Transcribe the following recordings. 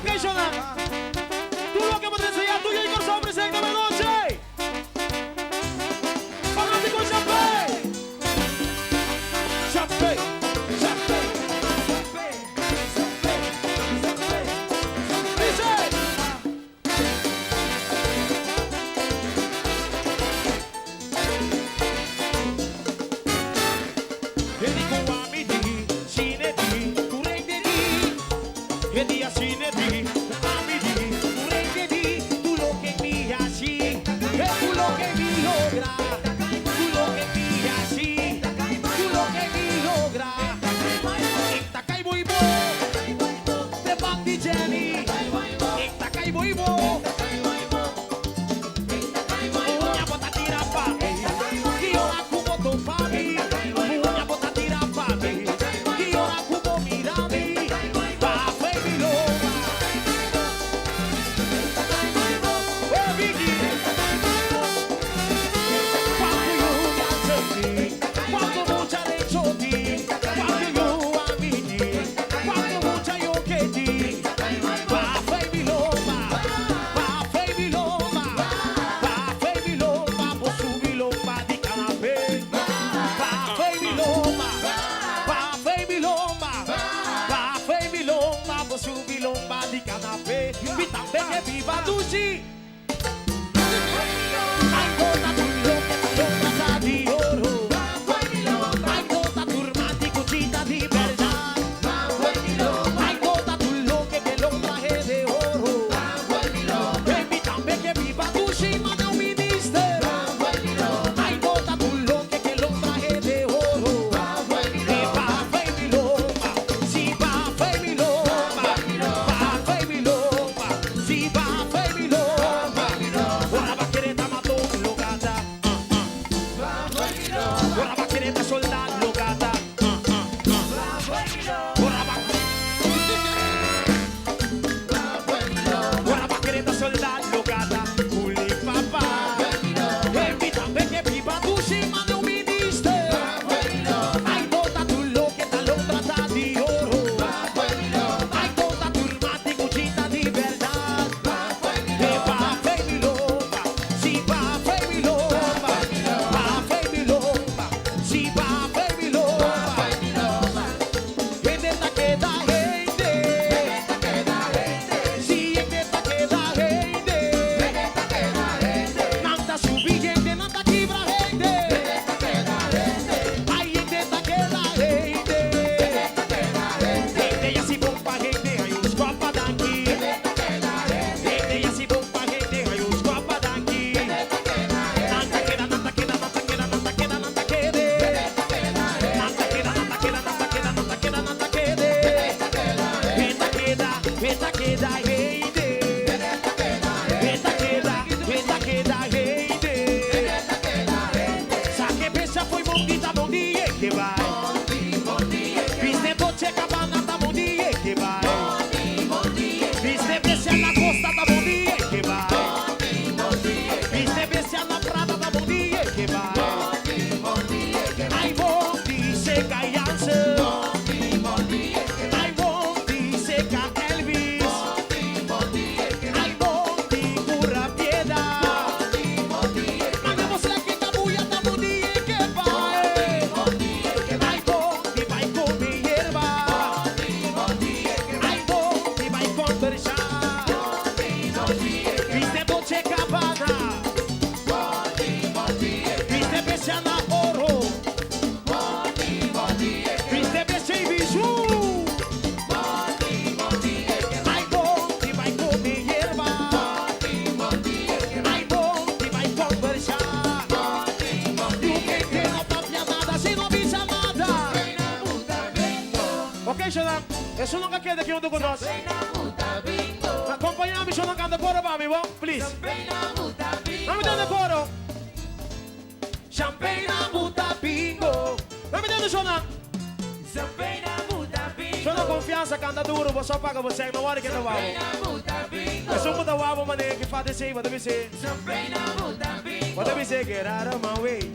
Ok, Jonah? Tú lo que me enseñas, tú y el corazón presente de noche. Pagate con champagne. Champagne, champagne, champagne, champagne, champagne. Dice. E di kuami di, sine di, tu rende di. E di asine di, ami di, tu rende di. Tu lo que mi así, e tu lo que mi logra. Tu lo que mi así, tu lo que mi logra. Ita kai boy bo, te bang di Jenny. Ita kai boy bo. Una bota tira pa, que ora como tu fami. Una bota tira pa, que ora como mirami. Pa fe mi loba. Oh Vicky, quando io danzo quando mucha le choti, quando io amini, quando mucha io che di. Pa fe mi loba, pa fe mi loba, pa fe mi loba, posso mi loba di canapé. Pa fe mi loba, pa fe mi loba, pa fe mi loba, posso mi loba di canapé. Mi tambe che viva tutti. Ai gota tullo che talona sa di oro. Ai gota turmati cucita di verdad. Ai gota tullo che l'ombra è de oro. E mi tambe che viva tutti ma non mi diste. Ai gota tullo che l'ombra è de oro. E pa fe mi loba, si pa fe mi loba, pa fe mi loba, si pa fe mi loba. Ora vaquereta mató logata, ora vaquereta soldado logata, ora vaquereta soldado logata, culi papà. E mi tambe che viva tu sì ma non mi diste. Hai bota tu lo che da Londra sa di oro. Hai bota turmati cucita di verdad. E pa fe mi loba, si pa fe mi loba, pa fe mi loba, si pa fe mi loba. E neta queda gente, si e neta queda gente. Nanta subi gente, nanta quibra gente. Ay, neta queda gente. Gente ya si bomba gente, hay un squapa danqui. Gente ya si bomba gente, hay un squapa danqui. Nanta queda, nanta queda, nanta queda, nanta queda, nanta quede. Nanta queda, nanta queda, nanta queda, nanta queda, nanta quede. Neta queda, neta queda gente. Neta queda gente. Sa che pensa poi mondita mondie che vai. Viste Dolce Gabbana da mondie che vai. Viste Bessi alla costa da mondie che vai. Viste Bessi alla Prada da mondie che vai. Ai mondi seca Janse. Ai mondi seca Elvis. Ai mondi pura piedad. Ma devo sai che cabuia da mondie che vai. Ai mondi vai come erba. Ai mondi vai conversar. Viste Dolce Gabbana. Viste Bessi alla oro. Viste Bessi ai bijou. Ai mondi vai come erba. Ai mondi vai conversar. Tu che te non cambia nada se non avvisa nada. Ok, Jonah? E sono che chiede che io devo con accompagniamo, sono canta coro, mami, please. Dammi dare coro. Champagne muta bingo. Dammi dare Jonah. Sono confianza, canta duro, você paga você, não hora que não vai. É só muda o álbum, mané, que faz desse, what we say. What we say, get out of my way.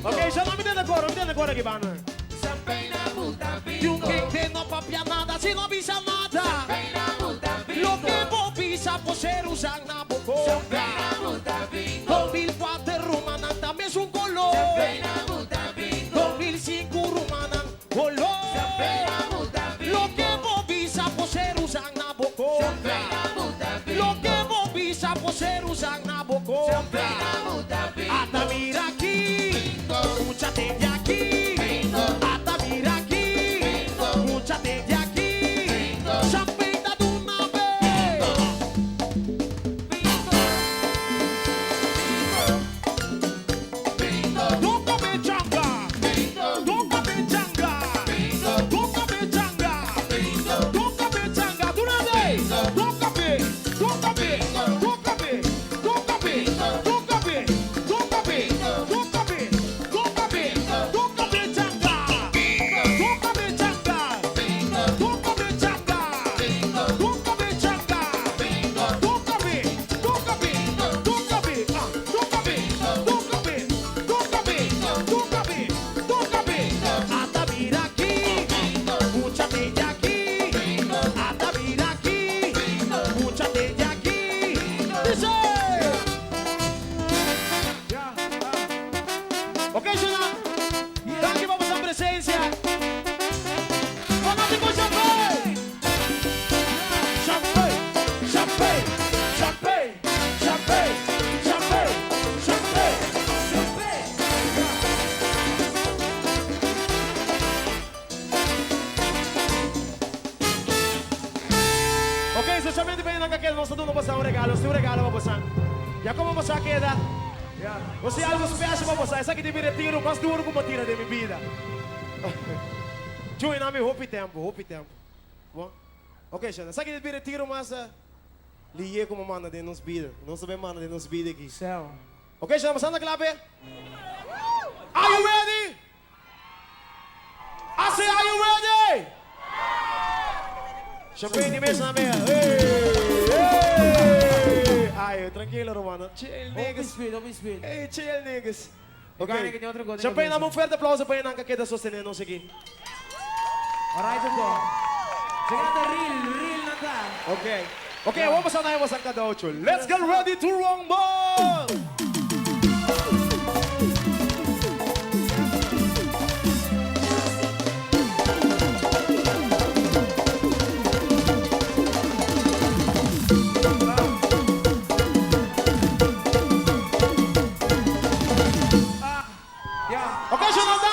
Ok, já não me dê coro aqui, mano. Y un que no papia nada, si no avisa nada. Lo que vos visa por ser usan na boca. 2004 rumanan también es un color. 2005 rumanan color. Lo que vos visa por ser usan na boca. Lo que vos visa por ser usan na boca. Hasta mira aquí, escúchate de aquí. Hasta mira aquí, escúchate de aquí. Chapeita de una vez. Toca me changa, toca me changa, toca me changa, toca me changa, de una vez. Toca me, toca me, toca me, toca me, toca me, toca me, toca me, toca me, toca me changa, toca me changa, toca me changa, toca me changa, toca me, toca me, toca me, toca me, toca me, toca me, toca me, toca me, hasta mira aquí, escúchate de aquí, hasta mira aquí, escúchate de aquí, dice. Ok, Shona, daqui vamos a presencia. Fanático Champagne, Champagne, Champagne, Champagne, Champagne, Champagne, Champagne, Champagne. Ok, socialmente bem na caqueta, nós estamos passando um regalo, se um regalo vai passar. Já como você queda? Você algo especial para passar, essa aqui deve retiro, mas duro como tira de minha vida. Join na minha hope tempo. Bom? Ok, Xana, essa aqui deve retiro, mas ligue como mana de nos vida. Não sabemos mana de nos vida aqui. Céu. Ok, Xana, mas anda clave. Are you ready? I say, are you ready? Champagne mesmo na minha. Ai, tranquilo, Romano. Chill, niggas. Open speed. Hey, chill, niggas. Kaya que outra coisa. Champagne, dá um forte aplauso para ele que queda sostenendo nós aqui. Alright, go. Chegando real na tá. Ok, vamos a nós a cada ocho. Let's get ready to rumble! Ok, Jonathan!